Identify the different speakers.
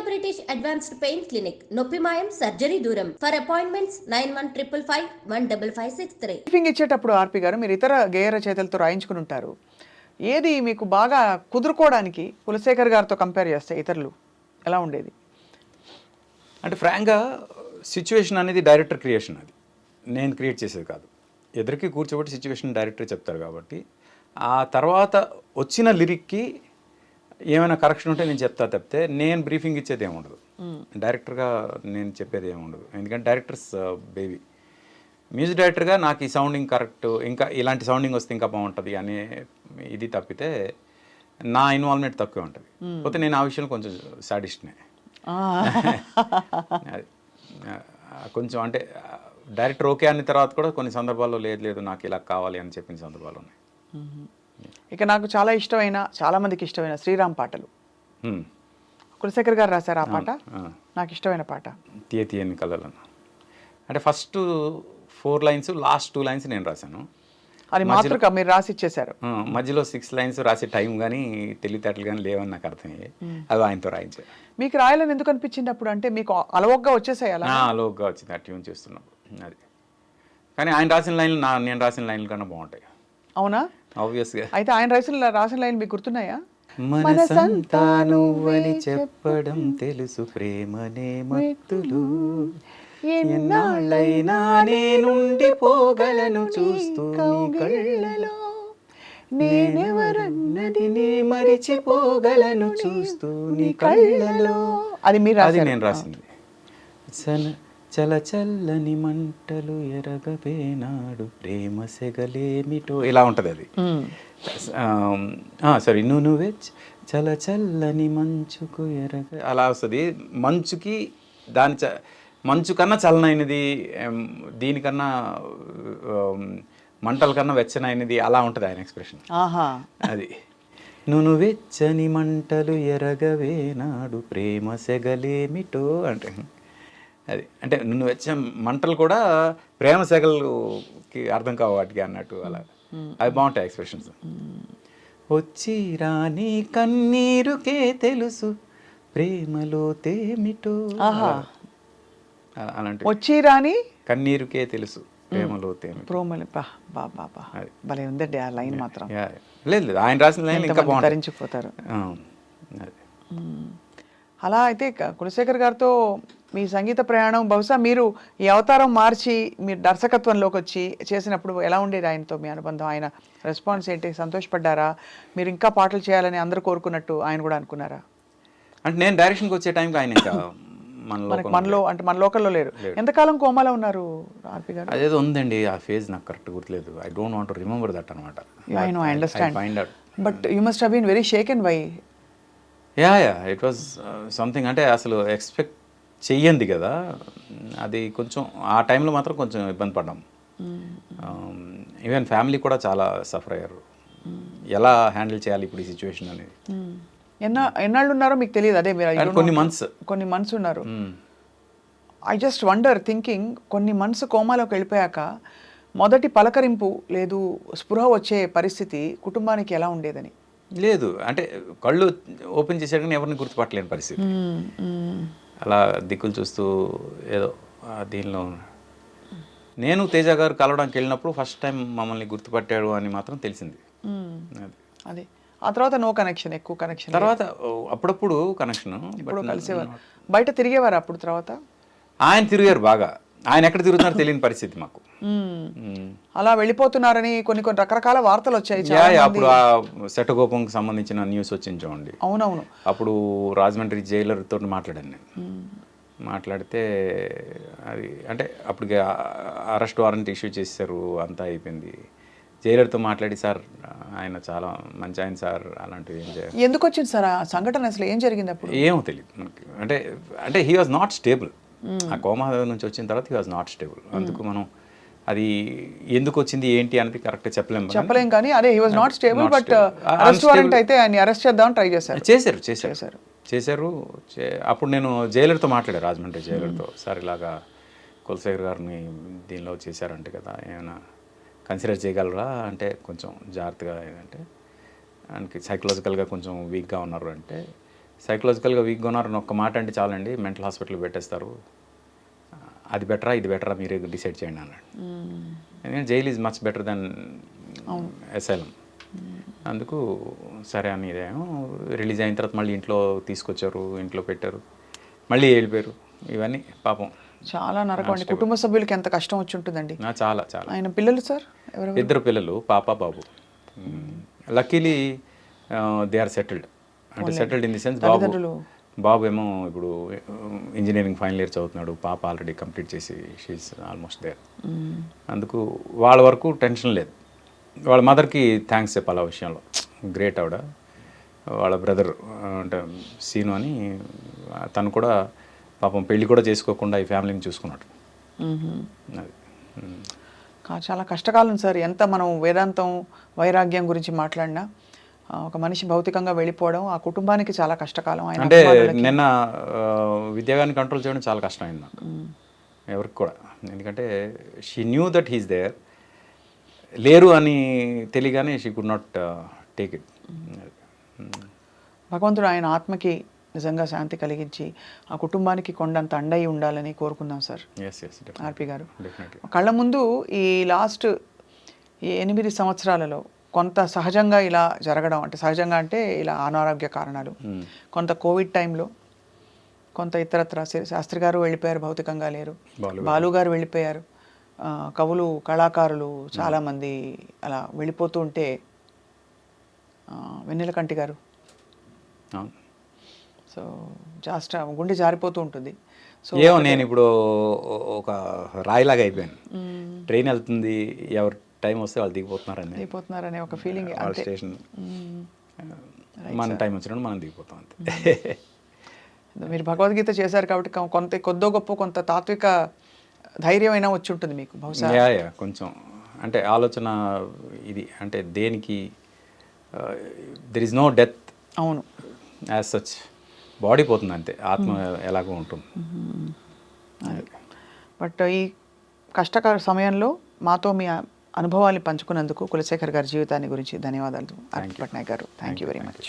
Speaker 1: British advanced pain clinic, నొప్పి మాయం, surgery దూరం. For appointments 9155515563.
Speaker 2: బ్రీఫింగ్ ఇచ్చేటప్పుడు ఆర్పి గారు మీరు ఇతర గేయ రచయితలతో రాయించుకుని ఉంటారు. ఏది మీకు బాగా కుదురుకోవడానికి కులశేఖర్ గారితో కంపేర్ చేస్తే ఇతరులు ఎలా ఉండేది?
Speaker 3: అంటే ఫ్రాంక్గా సిచ్యువేషన్ అనేది డైరెక్టర్ క్రియేషన్, అది నేను క్రియేట్ చేసేది కాదు. ఎదురికి కూర్చోబెట్టి సిచ్యువేషన్ డైరెక్టర్ చెప్తారు కాబట్టి ఆ తర్వాత వచ్చిన లిరిక్కి ఏమైనా కరెక్షన్ ఉంటే నేను చెప్తా తప్పితే నేను బ్రీఫింగ్ ఇచ్చేది ఏముండదు. డైరెక్టర్గా నేను చెప్పేది ఏముండదు. ఎందుకంటే డైరెక్టర్స్ బేబీ. మ్యూజిక్ డైరెక్టర్గా నాకు ఈ సౌండింగ్ కరెక్ట్, ఇంకా ఇలాంటి సౌండింగ్ వస్తే ఇంకా బాగుంటుంది అనే ఇది తప్పితే నా ఇన్వాల్వ్మెంట్ తక్కువే ఉంటుంది. పోతే నేను ఆ విషయంలో కొంచెం సాడిస్ట్నే. అది కొంచెం అంటే డైరెక్టర్ ఓకే అన్న తర్వాత కూడా కొన్ని సందర్భాల్లో లేదు నాకు ఇలా కావాలి అని చెప్పిన సందర్భాలు ఉన్నాయి.
Speaker 2: ఇక నాకు చాలా ఇష్టమైన, చాలా మందికి ఇష్టమైన శ్రీరామ్ పాటలు కులశేఖర్ గారు రాశారు. ఆ పాట నాకు ఇష్టమైన పాట.
Speaker 3: తీయని కళలను అంటే ఫస్ట్ 4 లైన్స్, లాస్ట్ 2 లైన్స్ నేను రాశాను.
Speaker 2: అది మాతృక మీరు రాసి ఇచ్చేశారు.
Speaker 3: మధ్యలో 6 లైన్స్ రాసే టైం కానీ తెలివితేటలు కానీ లేవని నాకు అర్థమయ్యాయి. అవి ఆయనతో రాయించారు.
Speaker 2: మీకు రాయాలని ఎందుకు అనిపించింది అప్పుడు? అంటే మీకు అలవోగ్గా వచ్చేసాయి? అలా
Speaker 3: అలవోగ్గా వచ్చింది ఆ ట్యూన్ చేస్తున్నప్పుడు. అది కానీ ఆయన రాసిన లైన్లు నేను రాసిన లైన్ల కన్నా బాగుంటాయి.
Speaker 2: అవునా?
Speaker 3: ఆబ్వియస్గా.
Speaker 2: అయితే ఆయన రాసిన లైన్ మీకు గుర్తున్నాయా?
Speaker 3: మనసంతా నువ్వని చెప్పడం తెలుసు, ప్రేమనే మత్తులు, ఎన్నాళ్ళైనా నేనుండిపోగలను చూస్తూ నీ కళ్ళలో, నేనెవరన్నది నే మరిచిపోగలను చూస్తూ నీ కళ్ళలో.
Speaker 2: అది మీరు
Speaker 3: అది నేను రాసింది. చల చల్లని మంటలు ఎరగబేనాడు ప్రేమ సెగలేమిటో, ఇలా ఉంటుంది అది. సారీ, నువ్వే చల చల్లని మంచుకు ఎరగ, అలా వస్తుంది. మంచుకి మంచు కన్నా చల్లనైనది, దీనికన్నా మంటల కన్నా వెచ్చనైనది, అలా ఉంటుంది ఆయన ఎక్స్ప్రెషన్. అది నువ్వు వెచ్చని మంటలు ఎరగవేనాడు ప్రేమ సెగలేమిటో అంటే అది. అంటే నువ్వు వచ్చే మంటలు కూడా ప్రేమ సెగలకి అర్థం కావు వాటికి అన్నట్టు, అలా అవి బాగుంటాయి ఎక్స్ప్రెషన్స్. వచ్చి రాని కన్నీరుకే తెలుసు ప్రేమలో తేమిటో, అలాంటి
Speaker 2: వచ్చి రాని
Speaker 3: కన్నీరుకే తెలుసు ప్రేమలో తేమిటో.
Speaker 2: భలే ఉందండి ఆ లైన్ మాత్రం.
Speaker 3: లేదు ఆయన రాసిన లైన్ ఇంకా బాగుంటుంది,
Speaker 2: ధరించిపోతారు. అలా అయితే కులశేఖర్ గారితో మీ సంగీత ప్రయాణం, బహుశా మీరు ఈ అవతారం మార్చి మీరు దర్శకత్వంలోకి వచ్చి చేసినప్పుడు ఎలా ఉండేది ఆయనతో మీ అనుబంధం? ఆయన రెస్పాన్స్ ఏంటి? సంతోషపడ్డారా? మీరు ఇంకా పాటలు చేయాలని అందరూ కోరుకున్నట్టు ఆయన కూడా అనుకున్నారా?
Speaker 3: అంటే నేను డైరెక్షన్కి వచ్చే టైంకి ఆయన ఇంకా
Speaker 2: మనలో అంటే మన లోకల్లో లేరు. ఎంతకాలం కోమాలో ఉన్నారు ఆర్పి గారు?
Speaker 3: అదేదో ఉందండి, ఆ ఫేజ్ నాకు కరెక్ట్ గుర్తులేదు. I don't want to remember that అనమాట.
Speaker 2: I know, I understand. But you must have been very shaken by.
Speaker 3: Yeah it was something. అంటే అసలు ఎక్స్పెక్ట్ చెయ్యండి కదా అది. కొంచెం ఆ టైంలో మాత్రం కొంచెం ఇబ్బంది పడ్డాం. ఈవెన్ ఫ్యామిలీ కూడా చాలా సఫర్ అయ్యారు. ఎలా హ్యాండిల్ చేయాలి ఇప్పుడు ఈ సిచ్యువేషన్ అనేది.
Speaker 2: ఎన్నాళ్ళు ఉన్నారో మీకు తెలియదు? అదే మీరు కొన్ని మంత్స్ ఉన్నారు. ఐ జస్ట్ వండర్ థింకింగ్, కొన్ని మంత్స్ కోమాలోకి వెళ్ళిపోయాక మొదటి పలకరింపు లేదు, స్పృహ వచ్చే పరిస్థితి కుటుంబానికి ఎలా ఉండేదని?
Speaker 3: లేదు అంటే కళ్ళు ఓపెన్ చేశాక కానీ ఎవరిని గుర్తుపట్టలేని పరిస్థితి. అలా దిక్కులు చూస్తూ ఏదో దీనిలో. నేను తేజ గారు కలవడానికి వెళ్ళినప్పుడు ఫస్ట్ టైం మమ్మల్ని గుర్తుపట్టాడు అని మాత్రం తెలిసింది.
Speaker 2: అది ఆ తర్వాత నో కనెక్షన్, ఎక్కువ కనెక్షన్
Speaker 3: తర్వాత అప్పుడప్పుడు కనెక్షన్,
Speaker 2: ఇప్పుడు కలిసేవారు. బయట తిరిగేవారు అప్పుడు? తర్వాత
Speaker 3: ఆయన తిరిగారు బాగా. ఆయన ఎక్కడ తిరుగుతున్నారో తెలియని పరిస్థితి మాకు.
Speaker 2: అలా వెళ్ళిపోతున్నారని కొన్ని రకరకాల వార్తలు వచ్చాయి.
Speaker 3: అప్పుడు ఆ శటగోపంకి సంబంధించిన న్యూస్ వచ్చింది చూడండి.
Speaker 2: అవునవును.
Speaker 3: అప్పుడు రాజమండ్రి జైలర్తో మాట్లాడాను నేను. మాట్లాడితే అది అంటే అప్పటికి అరెస్ట్ వారెంట్ ఇష్యూ చేశారు, అంతా అయిపోయింది. జైలర్తో మాట్లాడి, సార్ ఆయన చాలా మంచి ఆయన సార్, అలాంటివి ఏం చేయాలి.
Speaker 2: ఎందుకు వచ్చింది సార్ ఆ సంఘటన? అసలు ఏం జరిగింది అప్పుడు?
Speaker 3: ఏమో తెలియదు మనకి. అంటే హీ వాజ్ నాట్ స్టేబుల్. ఆ కోమా నుంచి వచ్చిన తర్వాత హీ వాజ్ నాట్ స్టేబుల్. అందుకు మనం అది ఎందుకు వచ్చింది ఏంటి అనేది కరెక్ట్గా చెప్పలేం
Speaker 2: కానీ అదే he was not stable. But arrest warrant అయితే ఆయన అరెస్ట్ చేద్దామని ట్రై చేశారు.
Speaker 3: అప్పుడు నేను జైలర్తో మాట్లాడాను, రాజమండ్రి జైలర్తో. సార్ ఇలాగా కులశేఖర్ గారిని దీనిలో చేశారంటే కదా, ఏమైనా కన్సిడర్ చేయగలరా అంటే కొంచెం జాగ్రత్తగా, ఏదంటే ఆయనకి సైకలాజికల్గా కొంచెం వీక్గా ఉన్నారు అంటే సైకలాజికల్గా వీక్గా ఉన్నారని ఒక్క మాట అంటే చాలండి మెంటల్ హాస్పిటల్ పెట్టేస్తారు, అది బెటరా ఇది బెటరా మీరే డిసైడ్ చేయండి అన్నాడు. ఎందుకంటే jail is much better than asylum. అందుకు సరే అని ఇదేమో రిలీజ్ అయిన తర్వాత మళ్ళీ ఇంట్లో తీసుకొచ్చారు, ఇంట్లో పెట్టారు, మళ్ళీ వెళ్ళిపోయారు. ఇవన్నీ పాపం
Speaker 2: చాలా నరకం అండి. కుటుంబ సభ్యులకి ఎంత కష్టం వచ్చి ఉంటుందండి.
Speaker 3: చాలా చాలా.
Speaker 2: ఆయన పిల్లలు సార్ ఎవరు?
Speaker 3: 2 పిల్లలు, పాప బాబు. లక్కీలీ దే ఆర్ సెటిల్డ్, అంటే సెటిల్డ్ ఇన్ ది సెన్స్ బాబు ఏమో ఇప్పుడు ఇంజనీరింగ్ ఫైనల్ ఇయర్ చదువుతున్నాడు, పాప ఆల్రెడీ కంప్లీట్ చేసి షీఈస్ ఆల్మోస్ట్ దేర్. అందుకు వాళ్ళ వరకు టెన్షన్ లేదు. వాళ్ళ మదర్కి థ్యాంక్స్ చెప్పాలి ఆ విషయంలో, గ్రేట్ ఆవిడ. వాళ్ళ బ్రదర్ అంటే సీను అని తను కూడా పాపం పెళ్ళి కూడా చేసుకోకుండా ఈ ఫ్యామిలీని చూసుకున్నాడు. అది
Speaker 2: చాలా కష్టకాలం సార్. ఎంత మనం వేదాంతం వైరాగ్యం గురించి మాట్లాడినా ఒక మనిషి భౌతికంగా వెళ్ళిపోవడం ఆ కుటుంబానికి చాలా కష్టకాలం. ఆయన
Speaker 3: అంటే నిన్న విద్యాగాన్ని కంట్రోల్ చేయడం చాలా కష్టమైంది నాకు, ఎవరికి కూడా. ఎందుకంటే she knew that he's there, లేరు అని తెలియగానే she could not take it.
Speaker 2: భగవంతుడు ఆయన ఆత్మకి నిజంగా శాంతి కలిగించి ఆ కుటుంబానికి కొండంత అండయి ఉండాలని కోరుకుందాం సార్. ఆర్పి గారు, కళ్ళ ముందు ఈ లాస్ట్ 8 సంవత్సరాలలో కొంత సహజంగా ఇలా జరగడం, అంటే సహజంగా అంటే ఇలా అనారోగ్య కారణాలు, కొంత కోవిడ్ టైంలో, కొంత ఇతరత్ర శాస్త్రి గారు వెళ్ళిపోయారు, భౌతికంగా లేరు, బాలు గారు వెళ్ళిపోయారు, కవులు కళాకారులు చాలామంది అలా వెళ్ళిపోతూ ఉంటే, వెన్నెలకంటి గారు, సో జాస్ట్ గుండె జారిపోతూ ఉంటుంది. సో
Speaker 3: ఏమో నేను ఇప్పుడు ఒక రాయిలాగా అయిపోయాను. ట్రైన్ వెళ్తుంది, ఎవరు టైం వస్తే వాళ్ళు
Speaker 2: దిగిపోతున్నారనే ఒక ఫీలింగ్.
Speaker 3: స్టేషన్ మన టైం వచ్చినప్పుడు మనం దిగిపోతాం అంతే.
Speaker 2: మీరు భగవద్గీత చేశారు కాబట్టి కొద్దో గొప్ప కొంత తాత్విక ధైర్యం అయినా వచ్చి ఉంటుంది మీకు బహుశా.
Speaker 3: కొంచెం అంటే ఆలోచన ఇది, అంటే దేనికి దెర్ ఇస్ నో డెత్.
Speaker 2: అవును,
Speaker 3: యాజ్ సచ్ బాడీ పోతుంది అంతే, ఆత్మ ఎలాగో ఉంటుంది.
Speaker 2: బట్ ఈ కష్టకర సమయంలో మాతో మీ అనుభవాన్ని పంచుకున్నందుకు కులశేఖర్ గారి జీవితాన్ని గురించి ధన్యవాదాలు. ఆర్పి పట్నాయక్ గారు, థ్యాంక్ యూ వెరీ మచ్.